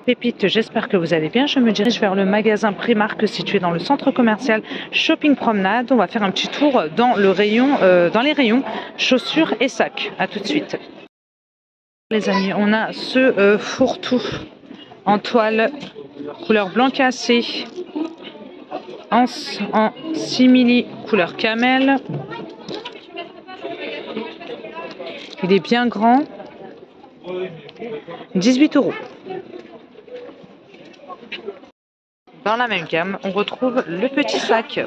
Pépites, j'espère que vous allez bien. Je me dirige vers le magasin Primark situé dans le centre commercial Shopping Promenade. On va faire un petit tour dans le rayon, dans les rayons chaussures et sacs. À tout de suite. Les amis, on a ce fourre-tout en toile couleur blanc cassé en simili couleur camel. Il est bien grand. 18 €. Dans la même gamme, on retrouve le petit sac.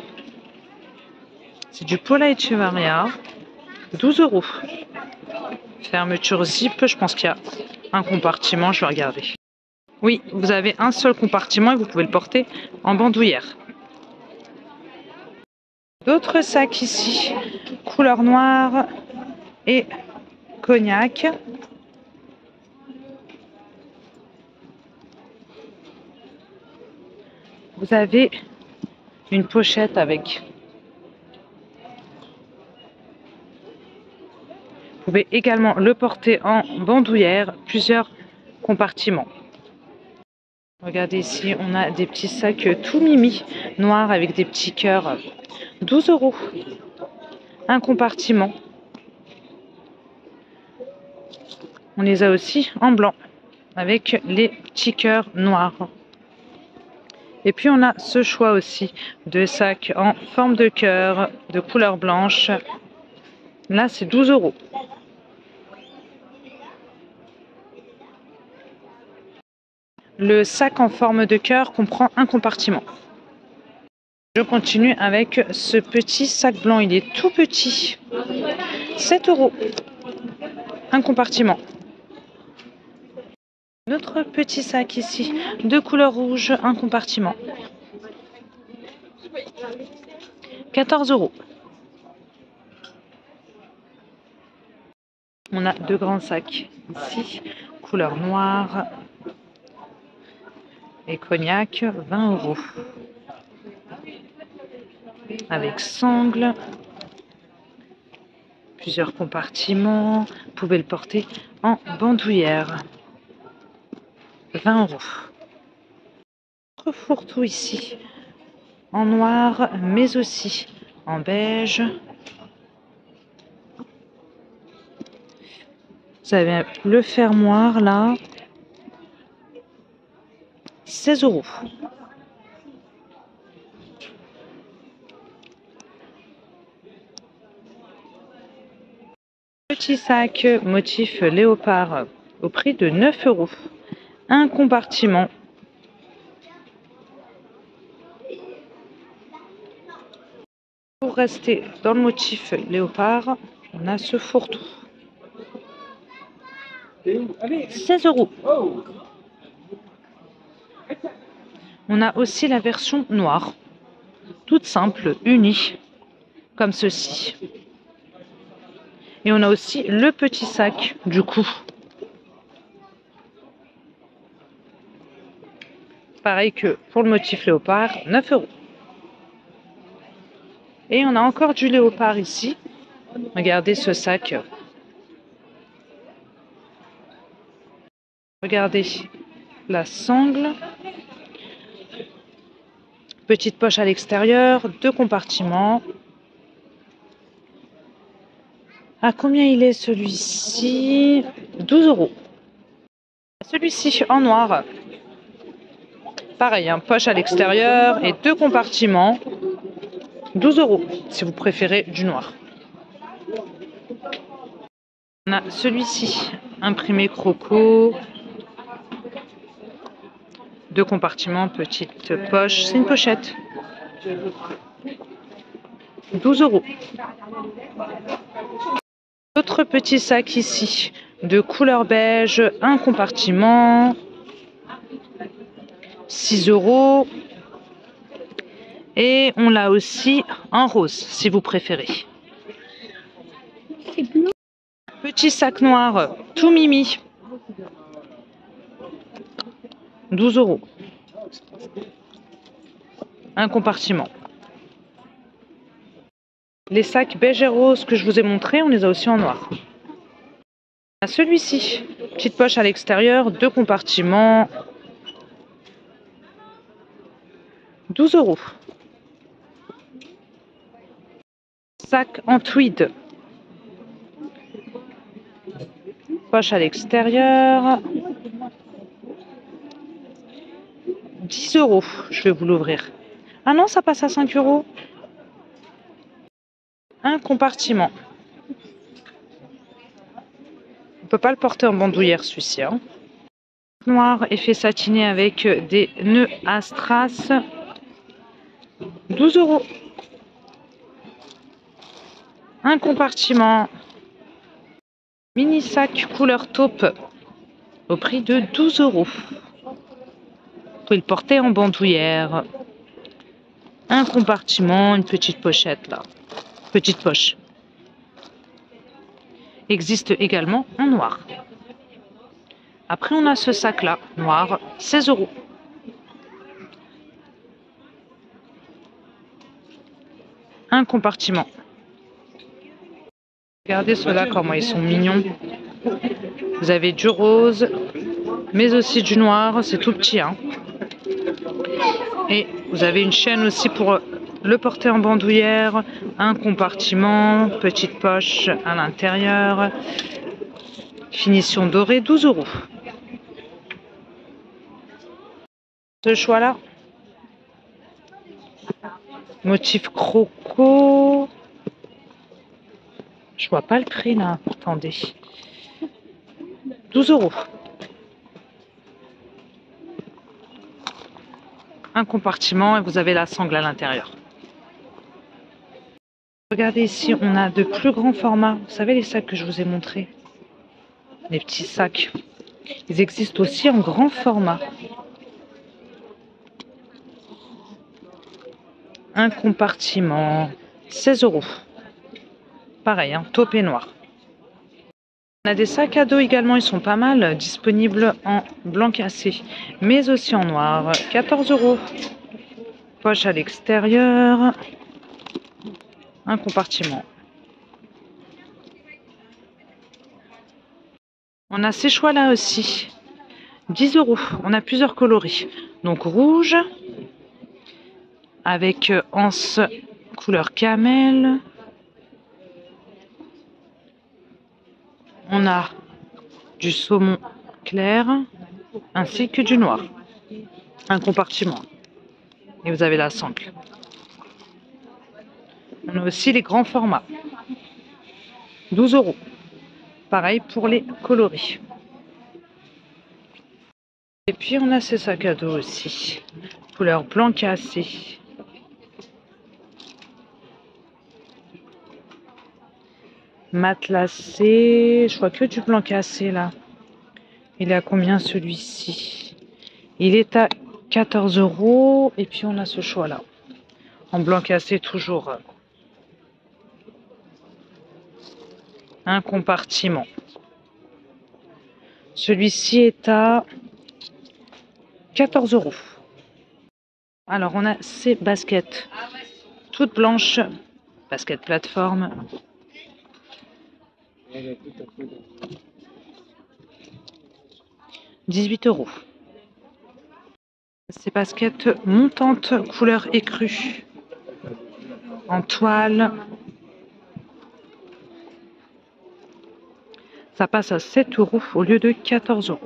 C'est du Paula Echevarria, 12 €. Fermeture zip, je pense qu'il y a un compartiment, je vais regarder. Oui, vous avez un seul compartiment et vous pouvez le porter en bandoulière. D'autres sacs ici, couleur noire et cognac. Vous avez une pochette avec. Vous pouvez également le porter en bandoulière, plusieurs compartiments. Regardez ici, on a des petits sacs tout mimi, noirs avec des petits cœurs. 12 €. Un compartiment. On les a aussi en blanc, avec les petits cœurs noirs. Et puis on a ce choix aussi de sacs en forme de cœur, de couleur blanche. Là, c'est 12 €. Le sac en forme de cœur comprend un compartiment. Je continue avec ce petit sac blanc. Il est tout petit. 7 €. Un compartiment. Notre petit sac ici, de couleur rouge, un compartiment. 14 €. On a deux grands sacs ici, couleur noire et cognac, 20 €. Avec sangle, plusieurs compartiments. Vous pouvez le porter en bandoulière. 20 €. Autre fourre-tout ici, en noir, mais aussi en beige. Vous avez le fermoir là, 16 €. Petit sac motif léopard au prix de 9 €. Un compartiment. Pour rester dans le motif léopard, on a ce fourre-tout. 16 €. On a aussi la version noire, toute simple, unie, comme ceci. Et on a aussi le petit sac, du coup. Pareil que pour le motif léopard, 9 €. Et on a encore du léopard ici. Regardez ce sac. Regardez la sangle. Petite poche à l'extérieur, deux compartiments. À combien il est celui-ci? 12 €. Celui-ci en noir. Pareil, poche à l'extérieur et deux compartiments. 12 € si vous préférez du noir. On a celui-ci, imprimé croco. Deux compartiments, petite poche. C'est une pochette. 12 €. Autre petit sac ici, de couleur beige, un compartiment. 6 €. Et on l'a aussi en rose, si vous préférez. Petit sac noir, tout mimi. 12 €. Un compartiment. Les sacs beige et rose que je vous ai montrés, on les a aussi en noir. Celui-ci, petite poche à l'extérieur, deux compartiments. 12 €. Sac en tweed. Poche à l'extérieur. 10 €. Je vais vous l'ouvrir. Ah non, ça passe à 5 €. Un compartiment. On peut pas le porter en bandoulière celui-ci. Hein. Noir, effet satiné avec des nœuds à strass. 12 €. Un compartiment. Mini sac couleur taupe au prix de 12 €. Vous pouvez le porter en bandoulière. Un compartiment, une petite pochette là. Petite poche. Existe également en noir. Après, on a ce sac-là, noir, 16 €. Un compartiment. Regardez ceux-là, comment ils sont mignons. Vous avez du rose, mais aussi du noir. C'est tout petit. Hein. Et vous avez une chaîne aussi pour le porter en bandoulière. Un compartiment, petite poche à l'intérieur. Finition dorée, 12 €. Ce choix-là, motif croco. Je vois pas le prix là. Attendez. 12 €. Un compartiment et vous avez la sangle à l'intérieur. Regardez ici, on a de plus grands formats. Vous savez les sacs que je vous ai montrés? Les petits sacs. Ils existent aussi en grand format. Un compartiment, 16 €. Pareil, hein, taupe et noir. On a des sacs à dos également, ils sont pas mal, disponibles en blanc cassé, mais aussi en noir, 14 €. Poche à l'extérieur. Un compartiment. On a ces choix-là aussi, 10 €. On a plusieurs coloris, donc rouge, avec anse couleur camel. On a du saumon clair ainsi que du noir. Un compartiment. Et vous avez la sangle. On a aussi les grands formats. 12 €. Pareil pour les coloris. Et puis on a ces sacs à dos aussi. Couleur blanc cassé. Matelassé. Je vois que du blanc cassé là. Il est à combien celui-ci? Il est à 14 €. Et puis on a ce choix là. En blanc cassé toujours. Un compartiment. Celui-ci est à 14 €. Alors on a ces baskets toutes blanches. Baskets plateforme. 18 €. Ces baskets montantes couleur écrue en toile. Ça passe à 7 € au lieu de 14 €.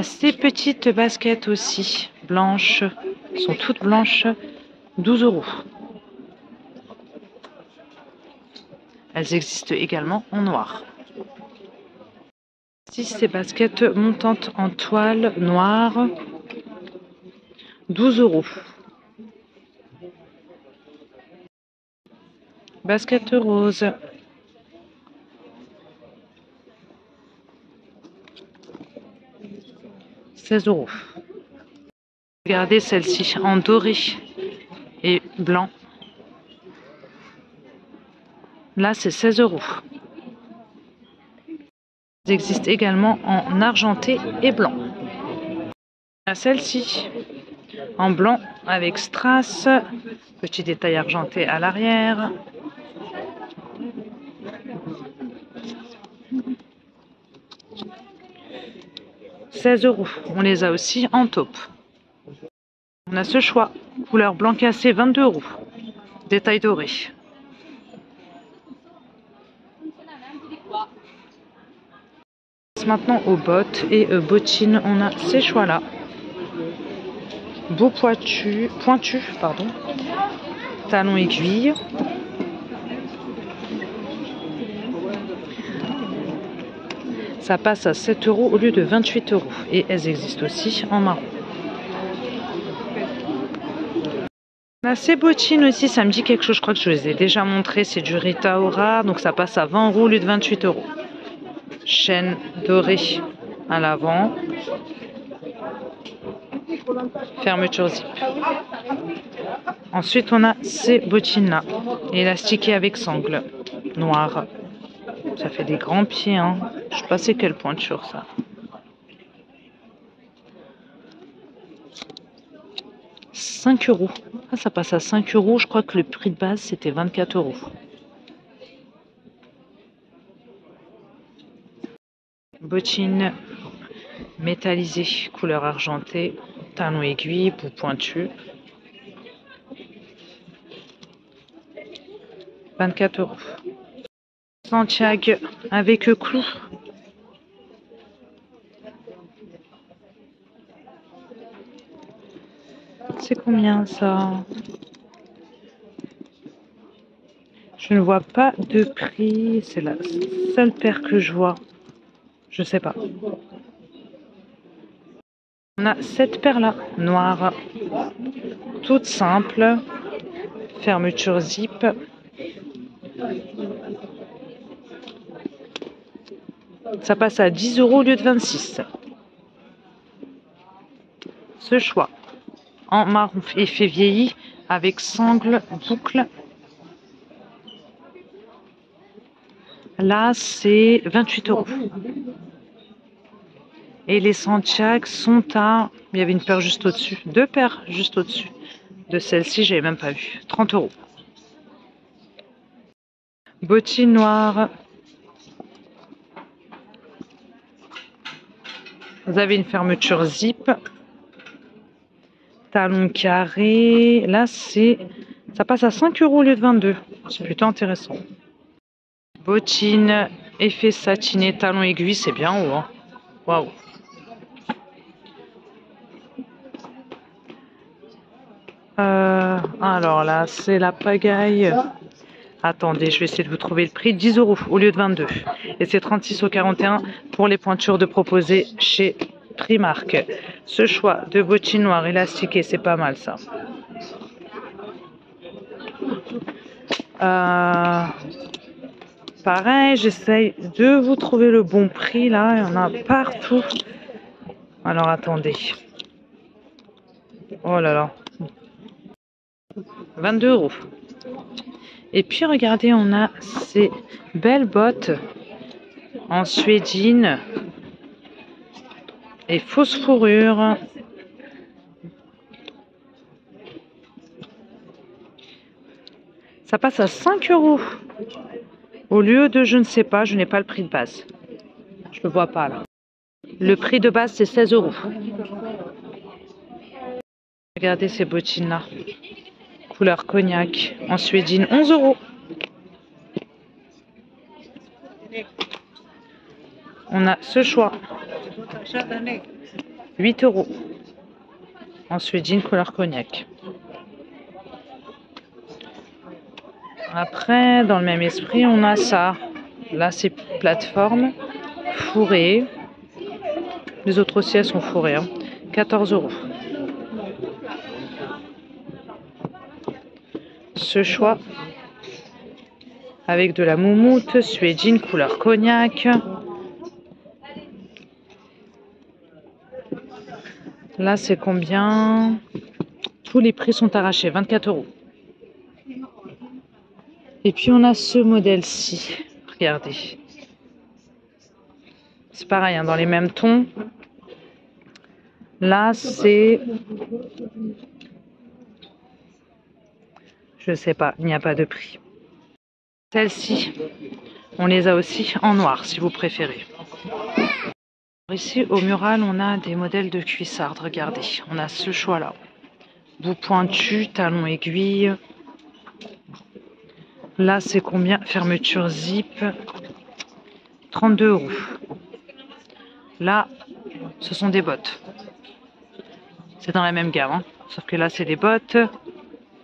Ces petites baskets aussi blanches, sont toutes blanches, 12 €. Elles existent également en noir. Ici, ces baskets montantes en toile noire, 12 €. Basket rose. €16. Regardez celle-ci en doré et blanc. Là, c'est 16 €. Elles existent également en argenté et blanc. Celle-ci en blanc avec strass, petit détail argenté à l'arrière. €16. On les a aussi en taupe. On a ce choix. Couleur blanc cassé, 22 €. Détail doré. Maintenant aux bottes et bottines, on a ces choix-là. Beau pointu, pardon. Talons aiguilles. Ça passe à 7 € au lieu de 28 € et elles existent aussi en marron. Là, ces bottines aussi, ça me dit quelque chose, je crois que je les ai déjà montrées, c'est du Rita Ora, donc ça passe à 20 € au lieu de 28 €. Chaîne dorée à l'avant. Fermeture zip. Ensuite, on a ces bottines-là, élastiquées avec sangle, noires. Ça fait des grands pieds, hein. Je sais pas c'est quelle pointure ça. « 5 €. Ah, ça passe à 5 €. Je crois que le prix de base c'était 24 €. Bottines métallisées, couleur argentée, talons aiguilles, bout pointu. 24 €. Santiago avec clous. C'est combien ça? Je ne vois pas de prix. C'est la seule paire que je vois. Je sais pas. On a cette paire-là, noire. Toute simple. Fermeture zip. Ça passe à 10 € au lieu de 26. Ce choix en marron effet vieilli avec sangle boucle. Là, c'est 28 €. Et les Santiago sont à... Il y avait une paire juste au-dessus. Deux paires juste au-dessus. De celle-ci, j'avais même pas vu. 30 €. Bottines noires. Vous avez une fermeture zip. Talons carrés. Là, ça passe à 5 € au lieu de 22. C'est plutôt intéressant. Bottines, effet satiné, talons aiguilles, c'est bien haut. Hein. Waouh. Alors là, c'est la pagaille. Attendez, je vais essayer de vous trouver le prix. 10 € au lieu de 22. Et c'est 36 € 41 pour les pointures de proposer chez Primark. Ce choix de bottines noires élastiquées, c'est pas mal ça. Pareil, j'essaye de vous trouver le bon prix là. Il y en a partout. Alors attendez. Oh là là. 22 €. Et puis regardez, on a ces belles bottes en suédine et fausse fourrure. Ça passe à 5 € au lieu de je ne sais pas, je n'ai pas le prix de base. Je le vois pas là. Le prix de base c'est 16 €. Regardez ces bottines là. Couleur cognac en suédine, 11 €. On a ce choix. 8 €. En suédine couleur cognac. Après, dans le même esprit, on a ça. Là, c'est plateforme fourrée. Les autres aussi, elles sont fourrées. Hein. 14 €. Ce choix avec de la moumoute, suédine, couleur cognac. Là, c'est combien? Tous les prix sont arrachés, 24 €. Et puis, on a ce modèle-ci. Regardez. C'est pareil, hein, dans les mêmes tons. Là, c'est... Je sais pas, il n'y a pas de prix. Celles-ci, on les a aussi en noir, si vous préférez. Ici, au mural, on a des modèles de cuissardes. Regardez, on a ce choix-là. Bout pointu, talon aiguille. Là, c'est combien? Fermeture zip. 32 €. Là, ce sont des bottes. C'est dans la même gamme, hein. Sauf que là, c'est des bottes.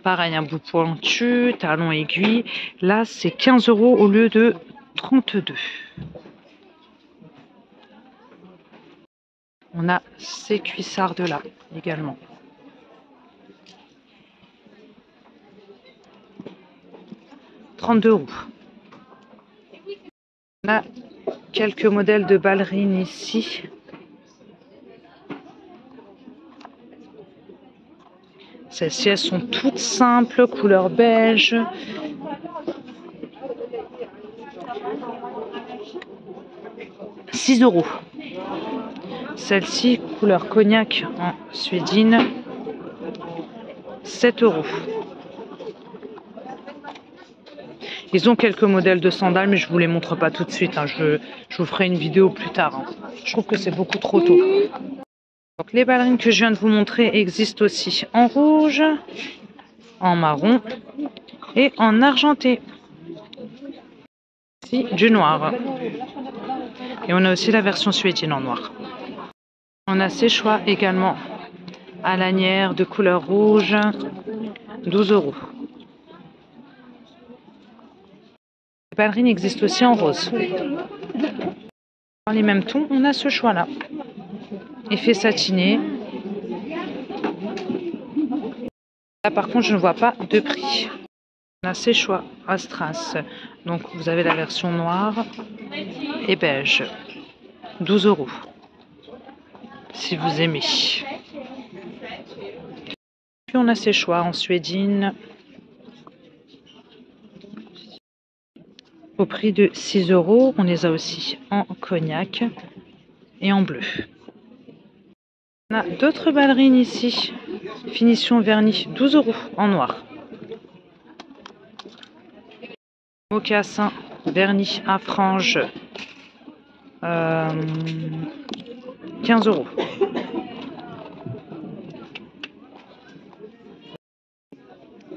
Pareil, un bout pointu, talon aiguille. Là, c'est 15 € au lieu de 32. On a ces cuissardes là également. « 32 €. On a quelques modèles de ballerines ici. Celles-ci, elles sont toutes simples, couleur beige. « 6 €. Celle-ci, couleur cognac en suédine. 7 €. Ils ont quelques modèles de sandales, mais je ne vous les montre pas tout de suite, hein. Je vous ferai une vidéo plus tard, hein. Je trouve que c'est beaucoup trop tôt. Donc, les ballerines que je viens de vous montrer existent aussi en rouge, en marron et en argenté. Ici, du noir. Et on a aussi la version suédine en noir. On a ces choix également à lanière de couleur rouge, 12 €. Les ballerines existent aussi en rose. Dans les mêmes tons, on a ce choix-là. Effet satiné. Là, par contre, je ne vois pas de prix. On a ces choix à strass. Donc, vous avez la version noire et beige. 12 €. Si vous aimez. Puis, on a ces choix en suédine. Au prix de 6 €. On les a aussi en cognac et en bleu. On a d'autres ballerines ici. Finition vernis, 12 € en noir. Mocassin vernis à franges, 15 €. «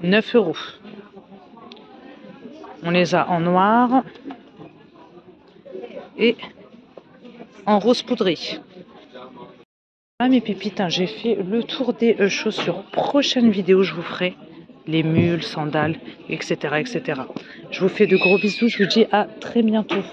9 €. On les a en noir et en rose poudré. Ah, mes pépites, hein, j'ai fait le tour des chaussures. Prochaine vidéo, je vous ferai les mules, sandales, etc., etc. Je vous fais de gros bisous. Je vous dis à très bientôt.